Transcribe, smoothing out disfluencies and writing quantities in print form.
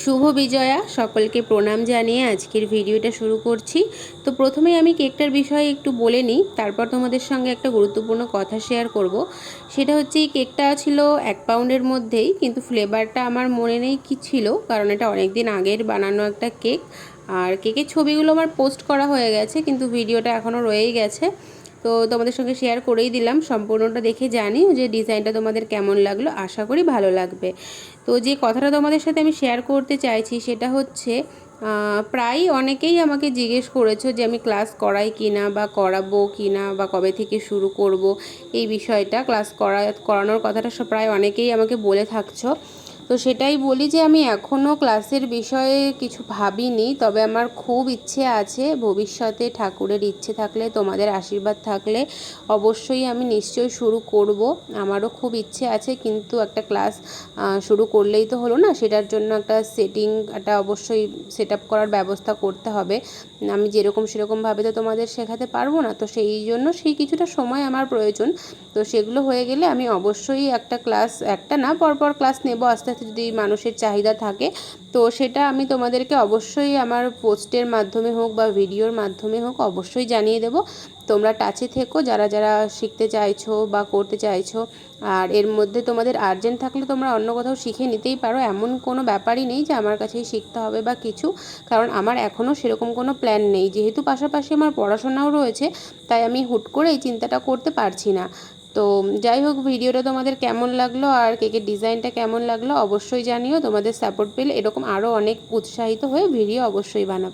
শুভ বিজয়া সকলকে প্রণাম জানিয়ে আজকের ভিডিওটা শুরু করছি। তো প্রথমেই আমি কেকটার বিষয়ে একটু বলে নিই, তারপর তোমাদের সঙ্গে একটা গুরুত্বপূর্ণ কথা শেয়ার করব। সেটা হচ্ছে এই কেকটা ছিল 1 পাউন্ডের মধ্যেই, কিন্তু ফ্লেভারটা আমার মনে নেই কি ছিল, কারণ এটা অনেক দিন আগের বানানো একটা কেক। আর কেকের ছবিগুলো আমার পোস্ট করা হয়ে গেছে, কিন্তু ভিডিওটা এখনও রয়েই গেছে। তো তোমাদের সঙ্গে শেয়ার করেই দিলাম, সম্পূর্ণটা দেখে জানি যে ডিজাইনটা তোমাদের কেমন লাগলো। আশা করি ভালো লাগবে। তো যে কথাটা তোমাদের সাথে আমি শেয়ার করতে চাইছি সেটা হচ্ছে, প্রায় অনেকেই আমাকে জিজ্ঞেস করেছো যে আমি ক্লাস করাই কি না, বা করাবো কি না, বা কবে থেকে শুরু করব এই বিষয়টা। ক্লাস করানোর কথাটা প্রায় অনেকেই আমাকে বলে থাকছো। তো সেটাই বলি যে আমি এখনও ক্লাসের বিষয়ে কিছু ভাবিনি, তবে আমার খুব ইচ্ছে আছে ভবিষ্যতে, ঠাকুরের ইচ্ছে থাকলে, তোমাদের আশীর্বাদ থাকলে অবশ্যই আমি নিশ্চয়ই শুরু করব। আমারও খুব ইচ্ছে আছে, কিন্তু একটা ক্লাস শুরু করলেই তো হলো না, সেটার জন্য একটা অবশ্যই সেট আপ করার ব্যবস্থা করতে হবে। আমি সেরকমভাবে তো তোমাদের শেখাতে পারবো না, তো সেই জন্য কিছুটা সময় আমার প্রয়োজন। তো সেগুলো হয়ে গেলে আমি অবশ্যই একটা না পরপর ক্লাস নেব আস্তে আস্তে, যদি মানুষের চাহিদা থাকে। তো সেটা আমি তোমাদেরকে অবশ্যই আমার পোস্টের মাধ্যমে হোক বা ভিডিওর মাধ্যমে হোক অবশ্যই জানিয়ে দেব। তোমরা টাচে থেকো, যারা যারা শিখতে চাইছো বা করতে চাইছো। আর এর মধ্যে তোমাদের আর্জেন্ট থাকলে তোমরা অন্য কোথাও শিখে নিতেই পারো, এমন কোনো ব্যাপারই নেই যে আমার কাছেই শিখতে হবে বা কিছু। কারণ আমার এখনও সেরকম কোনো প্ল্যান নেই, যেহেতু পাশাপাশি আমার পড়াশোনাও রয়েছে, তাই আমি হুট করে এই চিন্তাটা করতে পারছি না। তো যাই হোক, ভিডিওটা তোমাদের কেমন লাগলো আর কেকের ডিজাইনটা কেমন লাগলো অবশ্যই জানিও। তোমাদের সাপোর্ট পেলে এরকম আরও অনেক উৎসাহিত হয়ে ভিডিও অবশ্যই বানাবো।